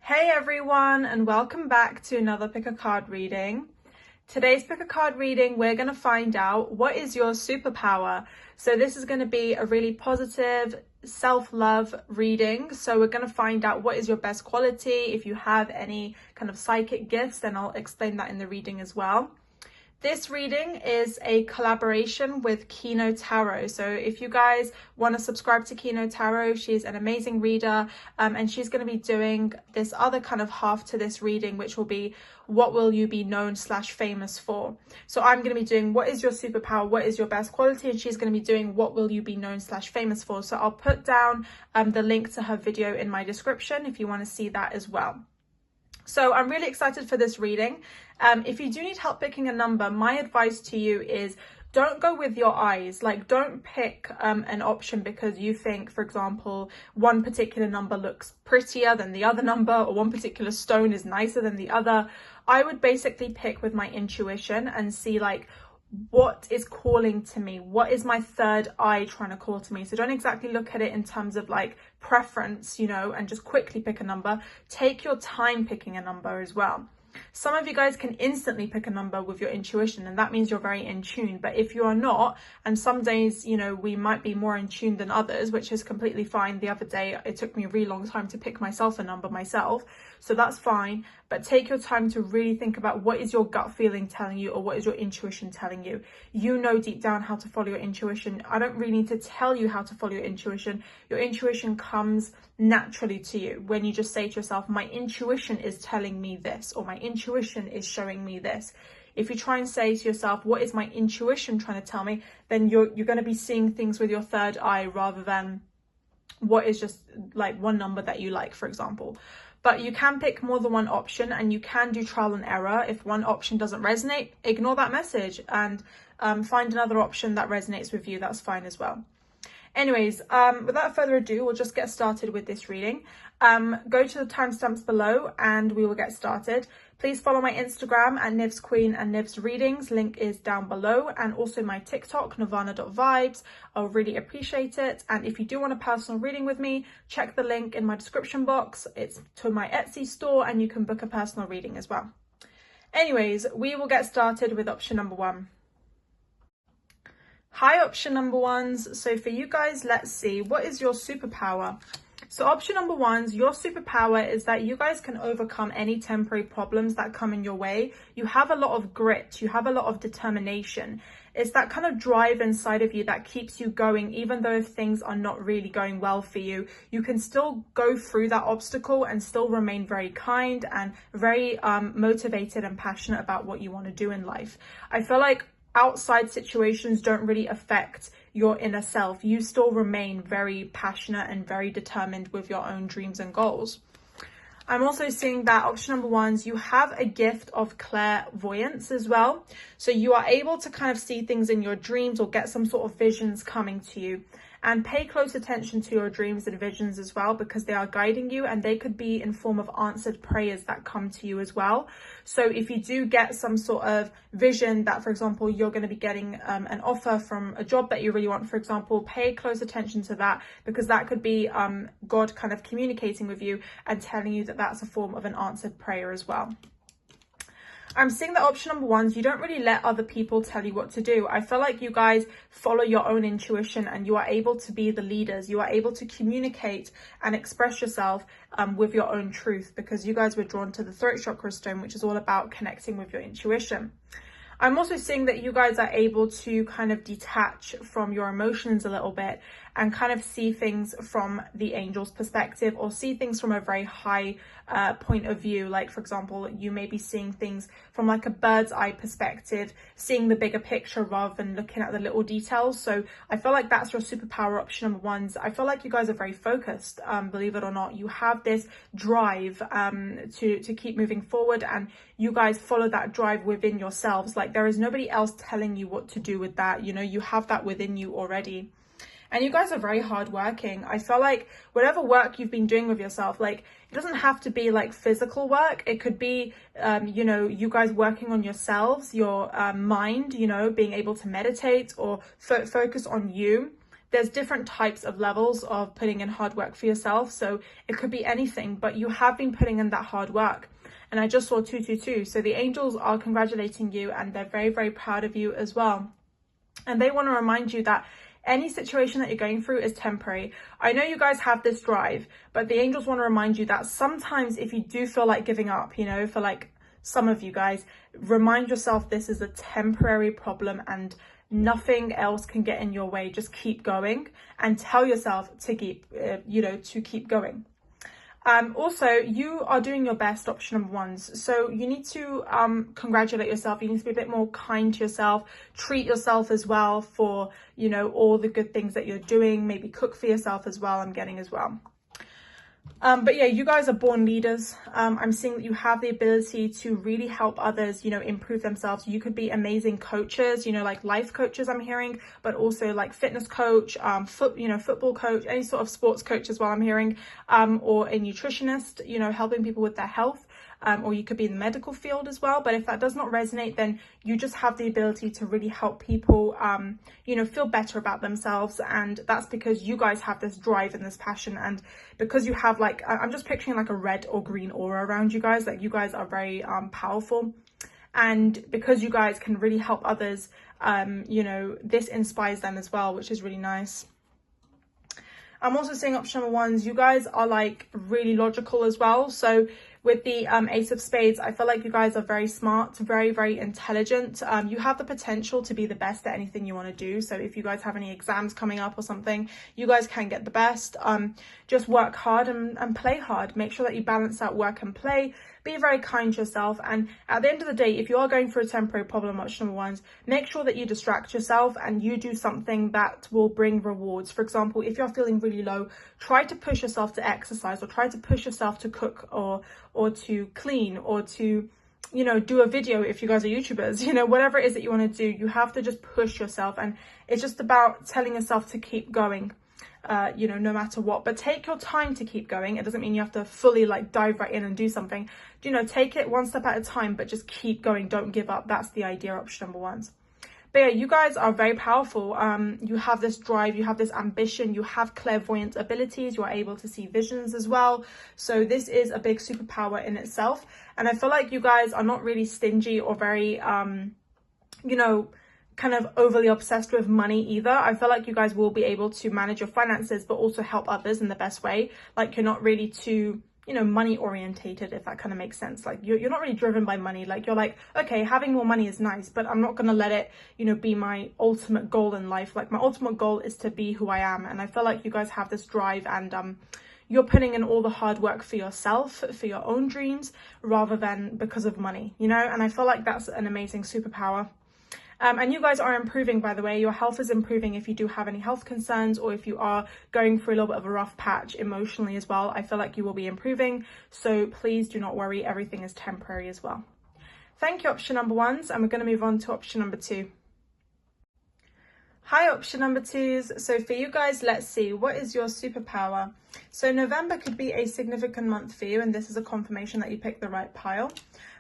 Hey everyone, and welcome back to another pick a card reading. Today's pick a card reading, we're going to find out what is your superpower. So this is going to be a really positive self-love reading. So we're going to find out what is your best quality. If you have any kind of psychic gifts, then I'll explain that in the reading as well. This reading is a collaboration with Kino Tarot. So if you guys want to subscribe to Kino Tarot, she's an amazing reader, and she's going to be doing this other kind of half to this reading, which will be what will you be known / famous for. So I'm going to be doing what is your superpower, what is your best quality, and she's going to be doing what will you be known / famous for. So I'll put down the link to her video in my description if you want to see that as well. So I'm really excited for this reading. If you do need help picking a number, my advice to you is don't go with your eyes. Like, don't pick an option because you think, for example, one particular number looks prettier than the other number, or one particular stone is nicer than the other. I would basically pick with my intuition and see like, what is calling to me? What is my third eye trying to call to me? So don't exactly look at it in terms of like preference, and just quickly pick a number. Take your time picking a number as well. Some of you guys can instantly pick a number with your intuition, and that means you're very in tune. But if you are not, and some days, we might be more in tune than others, which is completely fine. The other day, it took me a really long time to pick myself a number myself. So that's fine. But take your time to really think about what is your gut feeling telling you, or what is your intuition telling you. You know deep down how to follow your intuition. I don't really need to tell you how to follow your intuition. Your intuition comes naturally to you when you just say to yourself, my intuition is telling me this, or my intuition is showing me this. If you try and say to yourself, what is my intuition trying to tell me, then you're going to be seeing things with your third eye rather than what is just like one number that you like, for example. But you can pick more than one option, and you can do trial and error. If one option doesn't resonate, ignore that message and find another option that resonates with you. That's fine as well. Anyways, without further ado, we'll just get started with this reading. Go to the timestamps below and we will get started. Please follow my Instagram at Niv's Queen and Niv's Readings. Link is down below, and also my TikTok, nirvana.vibes. I'll really appreciate it. And if you do want a personal reading with me, check the link in my description box. It's to my Etsy store, and you can book a personal reading as well. Anyways, we will get started with option number 1. Hi, option number 1s. So for you guys, let's see, what is your superpower? So option number 1's, your superpower is that you guys can overcome any temporary problems that come in your way. You have a lot of grit. You have a lot of determination. It's that kind of drive inside of you that keeps you going, even though if things are not really going well for you. You can still go through that obstacle and still remain very kind and very motivated and passionate about what you want to do in life. I feel like outside situations don't really affect your inner self. You still remain very passionate and very determined with your own dreams and goals. I'm also seeing that option number 1's, you have a gift of clairvoyance as well. So you are able to kind of see things in your dreams or get some sort of visions coming to you. And pay close attention to your dreams and visions as well, because they are guiding you, and they could be in form of answered prayers that come to you as well. So if you do get some sort of vision that, for example, you're going to be getting an offer from a job that you really want, for example, pay close attention to that, because that could be God kind of communicating with you and telling you that that's a form of an answered prayer as well. I'm seeing that option number 1's, you don't really let other people tell you what to do. I feel like you guys follow your own intuition, and you are able to be the leaders. You are able to communicate and express yourself with your own truth, because you guys were drawn to the throat chakra stone, which is all about connecting with your intuition. I'm also seeing that you guys are able to kind of detach from your emotions a little bit and kind of see things from the angel's perspective, or see things from a very high point of view. Like, for example, you may be seeing things from like a bird's eye perspective, seeing the bigger picture rather than looking at the little details. So I feel like that's your superpower, option number 1's. I feel like you guys are very focused, believe it or not. You have this drive to keep moving forward, and you guys follow that drive within yourselves. Like, there is nobody else telling you what to do with that. You have that within you already. And you guys are very hardworking. I feel like whatever work you've been doing with yourself, like, it doesn't have to be like physical work. It could be, you guys working on yourselves, your mind, being able to meditate or focus on you. there's different types of levels of putting in hard work for yourself. So it could be anything, but you have been putting in that hard work. And I just saw 222. So the angels are congratulating you, and they're very, very proud of you as well. And they want to remind you that any situation that you're going through is temporary. I know you guys have this drive, but the angels want to remind you that sometimes if you do feel like giving up, you know, for like some of you guys, remind yourself this is a temporary problem and nothing else can get in your way. Just keep going, and tell yourself to keep, to keep going. Also, you are doing your best, option number ones. So you need to congratulate yourself. You need to be a bit more kind to yourself. Treat yourself as well for, you know, all the good things that you're doing. Maybe cook for yourself as well, I'm getting as well. But yeah, you guys are born leaders. I'm seeing that you have the ability to really help others, you know, improve themselves. You could be amazing coaches, you know, like life coaches, I'm hearing, but also like fitness coach, football coach, any sort of sports coach as well, I'm hearing, or a nutritionist, you know, helping people with their health. Or you could be in the medical field as well. But if that does not resonate, then you just have the ability to really help people, feel better about themselves. And that's because you guys have this drive and this passion. And because you have like, I'm just picturing like a red or green aura around you guys. Like you guys are very powerful. And because you guys can really help others, this inspires them as well, which is really nice. I'm also seeing option number ones, you guys are like really logical as well. So with the Ace of Spades, I feel like you guys are very smart, very, very intelligent. You have the potential to be the best at anything you want to do. So if you guys have any exams coming up or something, you guys can get the best. Just work hard and play hard. Make sure that you balance out work and play. Be very kind to yourself. And at the end of the day, if you are going through a temporary problem, option number ones, make sure that you distract yourself and you do something that will bring rewards. For example, if you're feeling really low, try to push yourself to exercise, or try to push yourself to cook or to clean, or to, you know, do a video if you guys are YouTubers, you know, whatever it is that you want to do, you have to just push yourself. And it's just about telling yourself to keep going. No matter what, but take your time to keep going. It doesn't mean you have to fully like dive right in and do something, take it one step at a time, but just keep going. Don't give up. That's the idea, option number ones. But yeah, you guys are very powerful. You have this drive, you have this ambition, you have clairvoyant abilities, you are able to see visions as well. So this is a big superpower in itself. And I feel like you guys are not really stingy or very, kind of overly obsessed with money either. I feel like you guys will be able to manage your finances, but also help others in the best way. Like you're not really too, money orientated, if that kind of makes sense. Like you're not really driven by money. Like you're like, okay, having more money is nice, but I'm not going to let it, be my ultimate goal in life. Like my ultimate goal is to be who I am. And I feel like you guys have this drive, and you're putting in all the hard work for yourself, for your own dreams, rather than because of money, and I feel like that's an amazing superpower. And you guys are improving, by the way. Your health is improving if you do have any health concerns, or if you are going through a little bit of a rough patch emotionally as well. I feel like you will be improving. So please do not worry. Everything is temporary as well. Thank you, option number ones. And we're going to move on to option number two. Hi, option number twos. So for you guys, let's see, what is your superpower? So November could be a significant month for you, and this is a confirmation that you picked the right pile.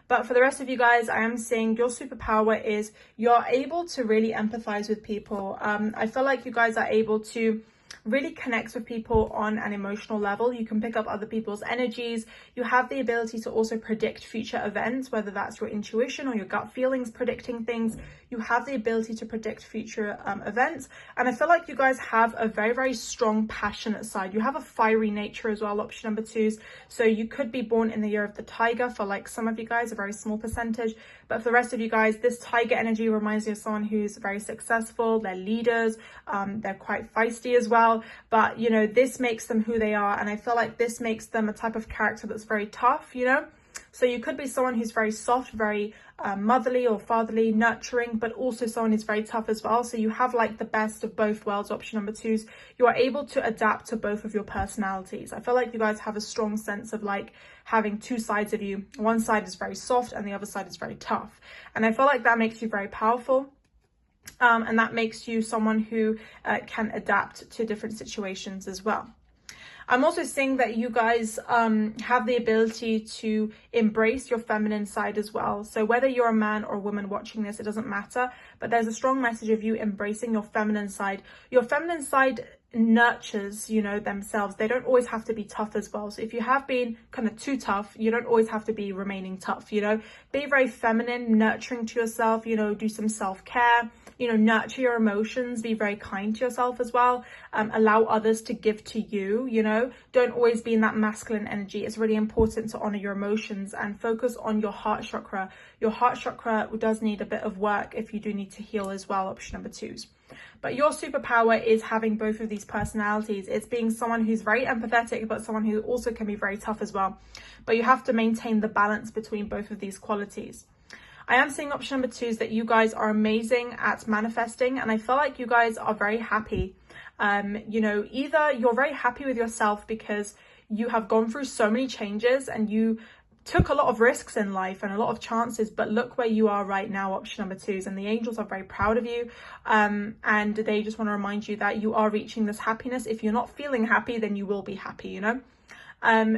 But for the rest of you guys, I am seeing your superpower is you're able to really empathize with people. I feel like you guys are able to really connect with people on an emotional level. You can pick up other people's energies. You have the ability to also predict future events, whether that's your intuition or your gut feelings predicting things. You have the ability to predict future events. And I feel like you guys have a very, very strong, passionate side. You have a fiery nature as well, option number twos. So you could be born in the year of the tiger for like some of you guys, a very small percentage. But for the rest of you guys, this tiger energy reminds you of someone who's very successful. They're leaders. They're quite feisty as well. But, this makes them who they are. And I feel like this makes them a type of character that's very tough, So you could be someone who's very soft, very motherly or fatherly, nurturing, but also someone who's very tough as well. So you have like the best of both worlds, option number twos. You are able to adapt to both of your personalities. I feel like you guys have a strong sense of like having two sides of you. One side is very soft and the other side is very tough. And I feel like that makes you very powerful. And that makes you someone who can adapt to different situations as well. I'm also seeing that you guys have the ability to embrace your feminine side as well. So whether you're a man or a woman watching this, it doesn't matter. But there's a strong message of you embracing your feminine side. Your feminine side nurtures, you know, themselves. They don't always have to be tough as well. So if you have been kind of too tough, you don't always have to be remaining tough, you know. Be very feminine, nurturing to yourself, you know, do some self-care, you know, nurture your emotions, be very kind to yourself as well. Allow others to give to you, you know. Don't always be in that masculine energy. It's really important to honor your emotions and focus on your heart chakra. Your heart chakra does need a bit of work if you do need to heal as well, option number 2s. But your superpower is having both of these personalities. It's being someone who's very empathetic, but someone who also can be very tough as well. But you have to maintain the balance between both of these qualities. I am seeing option number 2 is that you guys are amazing at manifesting, and I feel like you guys are very happy. You know, either you're very happy with yourself because you have gone through so many changes and you took a lot of risks in life and a lot of chances, but look where you are right now, option number 2s, and the angels are very proud of you, and they just want to remind you that you are reaching this happiness. If you're not feeling happy, then you will be happy, you know.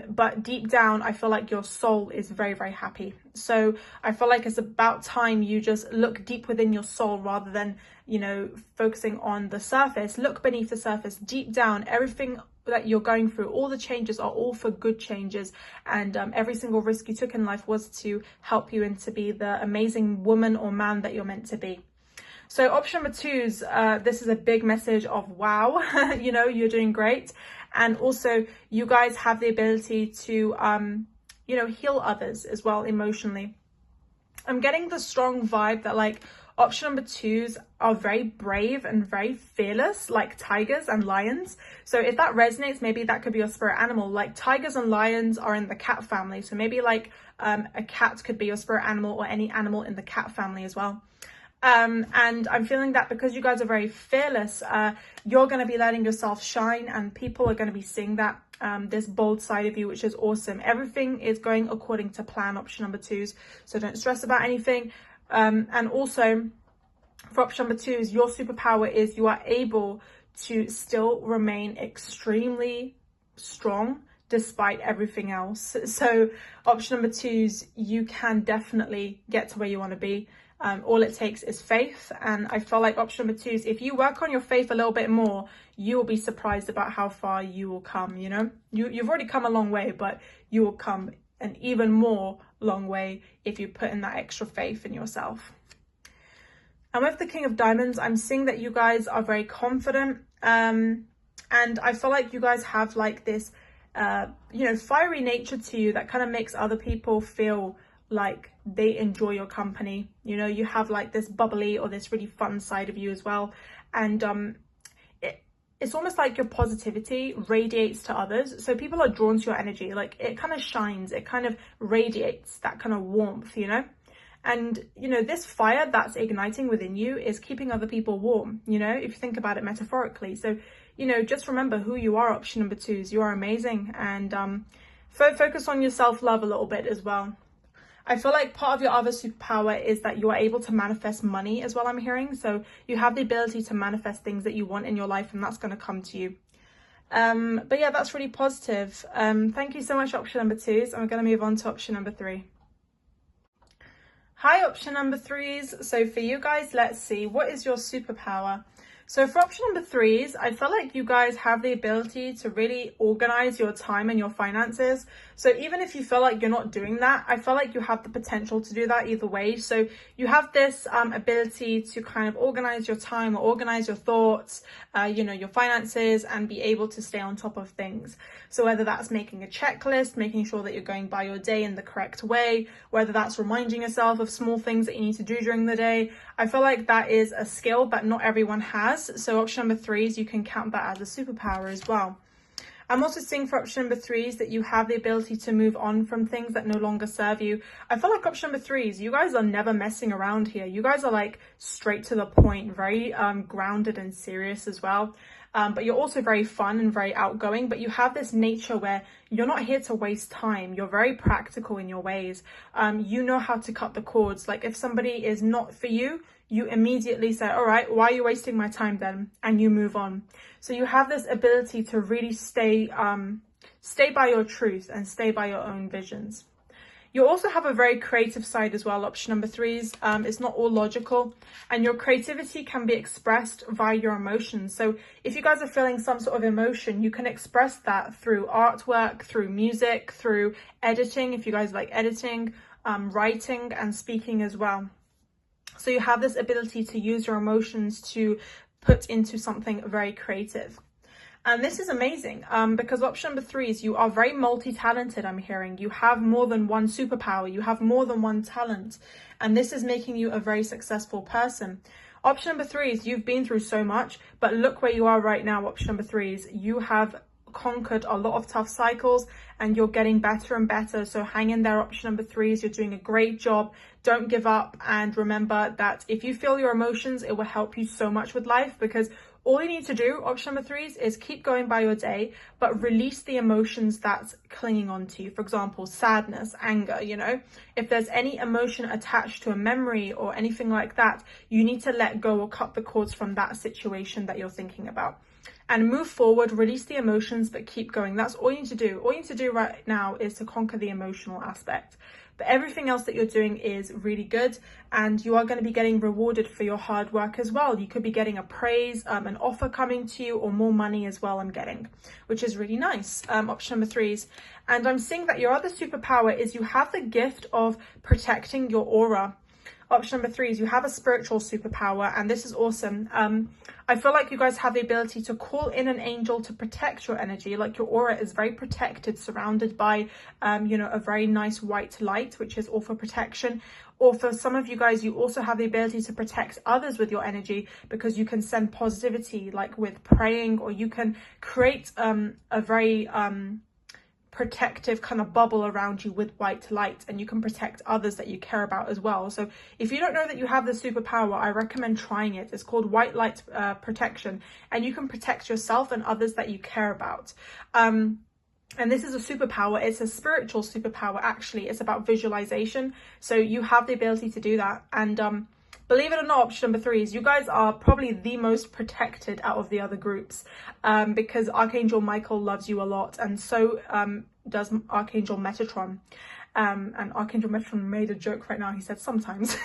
But deep down, I feel like your soul is very, very happy. So I feel like it's about time you just look deep within your soul rather than, you know, focusing on the surface. Look beneath the surface, deep down. Everything that you're going through, all the changes are all for good changes, and every single risk you took in life was to help you and to be the amazing woman or man that you're meant to be. So option number 2s, this is a big message of wow, you know, you're doing great. And also you guys have the ability to, you know, heal others as well emotionally. I'm getting the strong vibe that like option number 2s are very brave and very fearless, like tigers and lions. So if that resonates, maybe that could be your spirit animal. Like tigers and lions are in the cat family. So maybe like a cat could be your spirit animal, or any animal in the cat family as well. And I'm feeling that because you guys are very fearless, you're going to be letting yourself shine, and people are going to be seeing that, this bold side of you, which is awesome. Everything is going according to plan, option number 2s. So don't stress about anything. And also for option number 2s, your superpower is you are able to still remain extremely strong despite everything else. So option number 2s, you can definitely get to where you want to be. All it takes is faith, and I feel like option number 2s, if you work on your faith a little bit more, you will be surprised about how far you will come. You know, you've already come a long way, but you will come an even more long way if you put in that extra faith in yourself. And with the King of Diamonds, I'm seeing that you guys are very confident, and I feel like you guys have like this you know, fiery nature to you that kind of makes other people feel like they enjoy your company. You know, you have like this bubbly or this really fun side of you as well, and it's almost like your positivity radiates to others, so people are drawn to your energy. Like it kind of shines, it kind of radiates that kind of warmth, you know. And you know, this fire that's igniting within you is keeping other people warm, you know, if you think about it metaphorically. So you know, just remember who you are, option number 2s. You are amazing, and focus on your self-love a little bit as well. I feel like part of your other superpower is that you are able to manifest money as well, I'm hearing. So you have the ability to manifest things that you want in your life, and that's going to come to you. But yeah, that's really positive. Thank you so much, option number 2s. And we're going to move on to option number 3. Hi, option number 3s. So for you guys, let's see, what is your superpower? So for option number 3s, I feel like you guys have the ability to really organize your time and your finances. So even if you feel like you're not doing that, I feel like you have the potential to do that either way. So you have this ability to kind of organize your time or organize your thoughts, you know, your finances, and be able to stay on top of things. So whether that's making a checklist, making sure that you're going by your day in the correct way, whether that's reminding yourself of small things that you need to do during the day, I feel like that is a skill that not everyone has. So option number 3s, you can count that as a superpower as well. I'm also seeing for option number 3s that you have the ability to move on from things that no longer serve you. I feel like option number 3s, you guys are never messing around here. You guys are like straight to the point, very grounded and serious as well. but you're also very fun and very outgoing, but you have this nature where you're not here to waste time. You're very practical in your ways. You know how to cut the cords. Like if somebody is not for you, you immediately say, all right, why are you wasting my time then? And you move on. So you have this ability to really stay by your truth and stay by your own visions. You also have a very creative side as well, option number 3s. It's not all logical, and your creativity can be expressed via your emotions. So if you guys are feeling some sort of emotion, you can express that through artwork, through music, through editing, if you guys like editing, writing and speaking as well. So you have this ability to use your emotions to put into something very creative. And this is amazing because option number 3 is you are very multi-talented, I'm hearing. You have more than one superpower. You have more than one talent. And this is making you a very successful person. Option number 3 is you've been through so much, but look where you are right now, option number 3 is you have conquered a lot of tough cycles and you're getting better and better. So hang in there, option number 3 is you're doing a great job. Don't give up. And remember that if you feel your emotions, it will help you so much with life, because all you need to do, option number 3 is keep going by your day, but release the emotions that's clinging on to you. For example, sadness, anger, you know, if there's any emotion attached to a memory or anything like that, you need to let go or cut the cords from that situation that you're thinking about. And move forward, release the emotions, but keep going. That's all you need to do. All you need to do right now is to conquer the emotional aspect. But everything else that you're doing is really good, and you are going to be getting rewarded for your hard work as well. You could be getting a praise, an offer coming to you, or more money as well, I'm getting, which is really nice. Option number 3s. And I'm seeing that your other superpower is you have the gift of protecting your aura. Option number 3 is you have a spiritual superpower, and this is awesome. I feel like you guys have the ability to call in an angel to protect your energy. Like your aura is very protected, surrounded by, you know, a very nice white light, which is all for protection. Or for some of you guys, you also have the ability to protect others with your energy, because you can send positivity, like with praying, or you can create a very protective kind of bubble around you with white light, and you can protect others that you care about as well. So if you don't know that you have this superpower, I recommend trying it. It's called white light protection, and you can protect yourself and others that you care about. And this is a superpower. It's a spiritual superpower, actually. It's about visualization. So you have the ability to do that. And believe it or not, option number 3 is you guys are probably the most protected out of the other groups, because Archangel Michael loves you a lot, and so does Archangel Metatron. And Archangel Metatron made a joke right now. He said sometimes.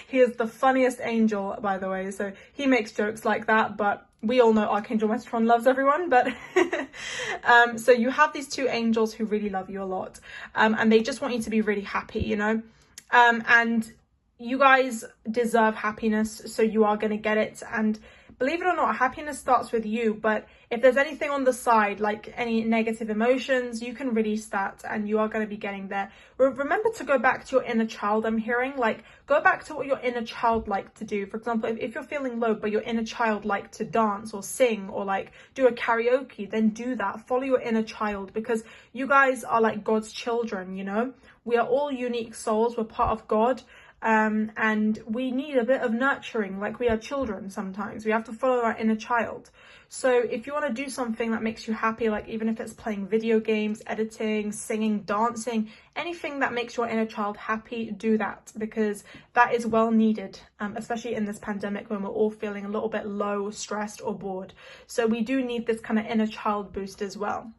He is the funniest angel, by the way, so he makes jokes like that, but we all know Archangel Metatron loves everyone. But so you have these 2 angels who really love you a lot, and they just want you to be really happy, you know, and you guys deserve happiness, so you are going to get it. And believe it or not, happiness starts with you. But if there's anything on the side, like any negative emotions, you can release that, and you are going to be getting there. Remember to go back to your inner child, I'm hearing. Like, go back to what your inner child liked to do. For example, if you're feeling low, but your inner child liked to dance or sing or like do a karaoke, then do that. Follow your inner child, because you guys are like God's children, you know. We are all unique souls. We're part of God. And we need a bit of nurturing, like we are children sometimes. We have to follow our inner child. So if you want to do something that makes you happy, like even if it's playing video games, editing, singing, dancing, anything that makes your inner child happy, do that, because that is well needed, especially in this pandemic when we're all feeling a little bit low, stressed or bored. So we do need this kind of inner child boost as well.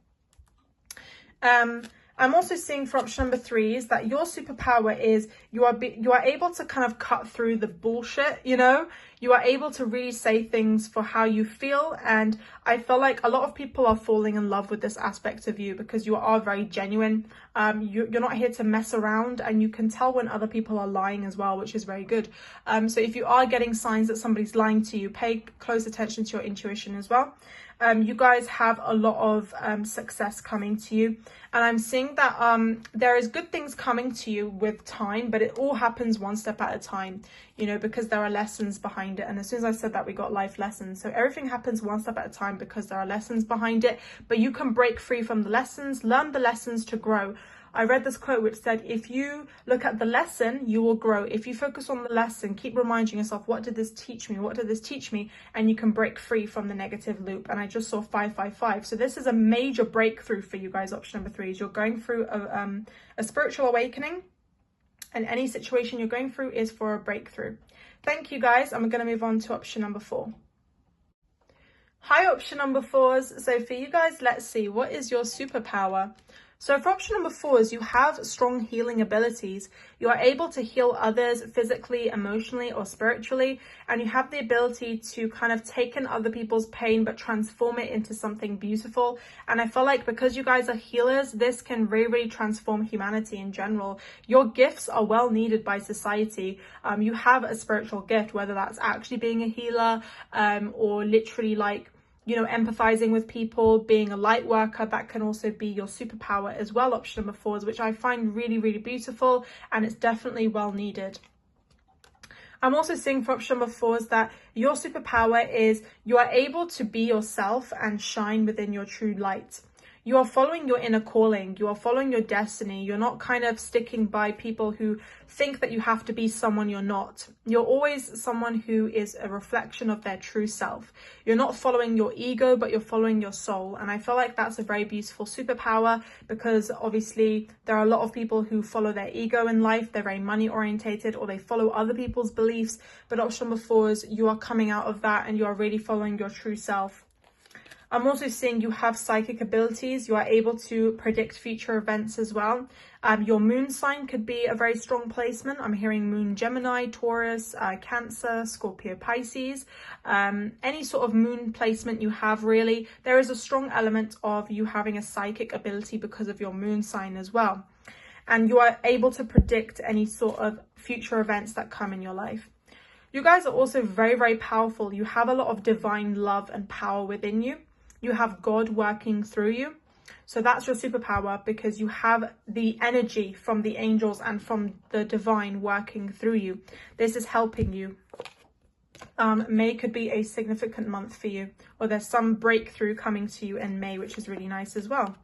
I'm also seeing for option number 3 is that your superpower is you are able to kind of cut through the bullshit, you know. You are able to really say things for how you feel, and I feel like a lot of people are falling in love with this aspect of you, because you are very genuine. You're not here to mess around, and you can tell when other people are lying as well, which is very good. So if you are getting signs that somebody's lying to you, pay close attention to your intuition as well. You guys have a lot of success coming to you, And I'm seeing that there is good things coming to you with time, but it all happens one step at a time, you know, because there are lessons behind it. And as soon as I said that, we got life lessons. So everything happens one step at a time because there are lessons behind it, but you can break free from the lessons, learn the lessons to grow. I read this quote which said, if you look at the lesson, you will grow. If you focus on the lesson, keep reminding yourself, what did this teach me? What did this teach me? And you can break free from the negative loop. And I just saw 555. So this is a major breakthrough for you guys. Option number 3 is you're going through a spiritual awakening, and any situation you're going through is for a breakthrough. Thank you, guys. I'm going to move on to option number 4. Hi, option number 4s. So for you guys, let's see, what is your superpower? So for option number 4 is you have strong healing abilities. You are able to heal others physically, emotionally, or spiritually, and you have the ability to kind of take in other people's pain but transform it into something beautiful. And I feel like because you guys are healers, this can really transform humanity in general. Your gifts are well needed by society. You have a spiritual gift, whether that's actually being a healer or literally like, you know, empathizing with people, being a light worker. That can also be your superpower as well, option number 4s, which I find really, really beautiful, and it's definitely well needed. I'm also seeing for option number 4s that your superpower is you are able to be yourself and shine within your true light. You are following your inner calling. You are following your destiny. You're not kind of sticking by people who think that you have to be someone you're not. You're always someone who is a reflection of their true self. You're not following your ego, but you're following your soul. And I feel like that's a very beautiful superpower, because obviously there are a lot of people who follow their ego in life. They're very money orientated, or they follow other people's beliefs. But option number 4 is you are coming out of that and you are really following your true self. I'm also seeing you have psychic abilities. You are able to predict future events as well. Your moon sign could be a very strong placement. I'm hearing moon Gemini, Taurus, Cancer, Scorpio, Pisces. Any sort of moon placement you have, really, there is a strong element of you having a psychic ability because of your moon sign as well. And you are able to predict any sort of future events that come in your life. You guys are also very, very powerful. You have a lot of divine love and power within you. You have God working through you. So that's your superpower, because you have the energy from the angels and from the divine working through you. This is helping you. May could be a significant month for you, or there's some breakthrough coming to you in May, which is really nice as well.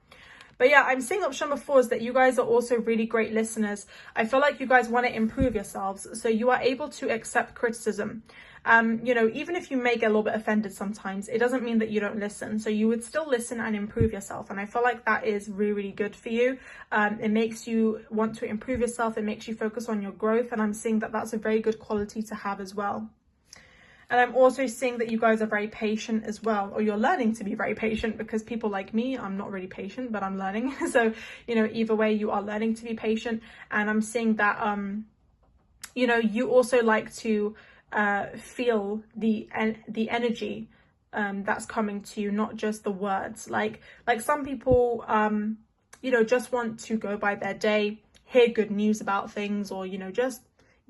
But yeah, I'm seeing option number 4 is that you guys are also really great listeners. I feel like you guys want to improve yourselves. So you are able to accept criticism. You know, even if you may get a little bit offended sometimes, it doesn't mean that you don't listen. So you would still listen and improve yourself. And I feel like that is really, really good for you. It makes you want to improve yourself. It makes you focus on your growth. And I'm seeing that that's a very good quality to have as well. And I'm also seeing that you guys are very patient as well, or you're learning to be very patient, because people like me, I'm not really patient, but I'm learning. So, you know, either way, you are learning to be patient. And I'm seeing that, you know, you also like to feel the energy that's coming to you, not just the words. Like some people, you know, just want to go by their day, hear good news about things, or, you know, just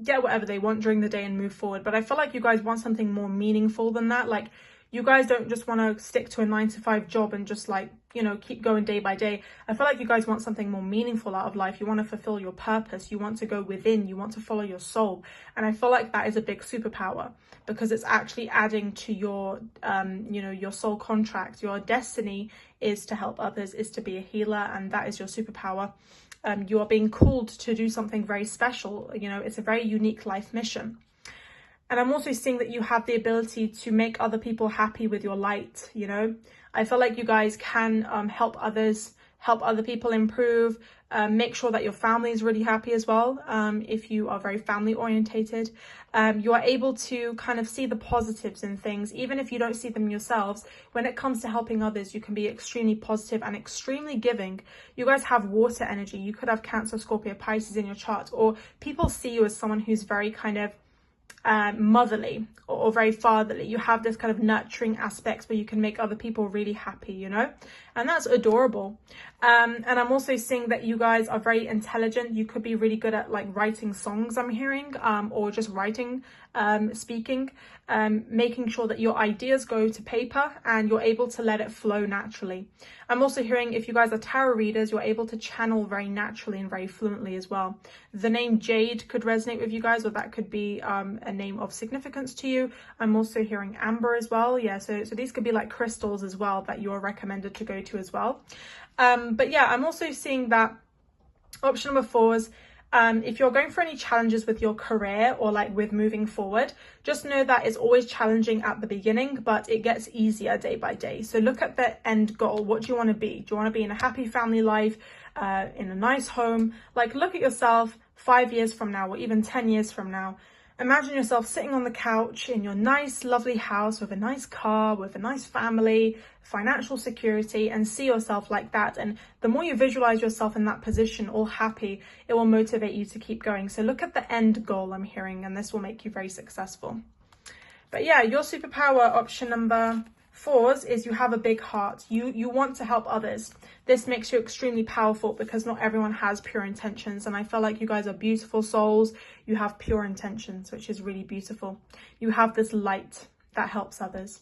get whatever they want during the day and move forward. But I feel like you guys want something more meaningful than that. Like, you guys don't just want to stick to a 9-to-5 job and just, like, you know, keep going day by day. I feel like you guys want something more meaningful out of life. You want to fulfill your purpose. You want to go within. You want to follow your soul. And I feel like that is a big superpower, because it's actually adding to your, you know, your soul contract. Your destiny is to help others, is to be a healer, and that is your superpower. You are being called to do something very special. You know, it's a very unique life mission. And I'm also seeing that you have the ability to make other people happy with your light. You know, I feel like you guys can help others, help other people improve, make sure that your family is really happy as well. If you are very family orientated, you are able to kind of see the positives in things, even if you don't see them yourselves. When it comes to helping others, you can be extremely positive and extremely giving. You guys have water energy. You could have Cancer, Scorpio, Pisces in your chart, or people see you as someone who's very kind of motherly or very fatherly. You have this kind of nurturing aspects where you can make other people really happy, you know, and that's adorable. And I'm also seeing that you guys are very intelligent. You could be really good at like writing songs, I'm hearing, or just writing, speaking, making sure that your ideas go to paper and you're able to let it flow naturally. I'm also hearing if you guys are tarot readers, you're able to channel very naturally and very fluently as well. The name Jade could resonate with you guys, or that could be a name of significance to you. I'm also hearing amber as well. Yeah, so these could be like crystals as well that you're recommended to go to as well. But yeah, I'm also seeing that option number 4 is if you're going for any challenges with your career or like with moving forward, just know that it's always challenging at the beginning, but it gets easier day by day. So look at the end goal. What do you want to be? Do you want to be in a happy family life, in a nice home? Like, look at yourself 5 years from now, or even 10 years from now. Imagine yourself sitting on the couch in your nice, lovely house with a nice car, with a nice family, financial security, and see yourself like that. And the more you visualize yourself in that position, all happy, it will motivate you to keep going. So look at the end goal, I'm hearing, and this will make you very successful. But yeah, your superpower option number 4 is you have a big heart. You want to help others. This makes you extremely powerful because not everyone has pure intentions, and I feel like you guys are beautiful souls. You have pure intentions, which is really beautiful. You have this light that helps others.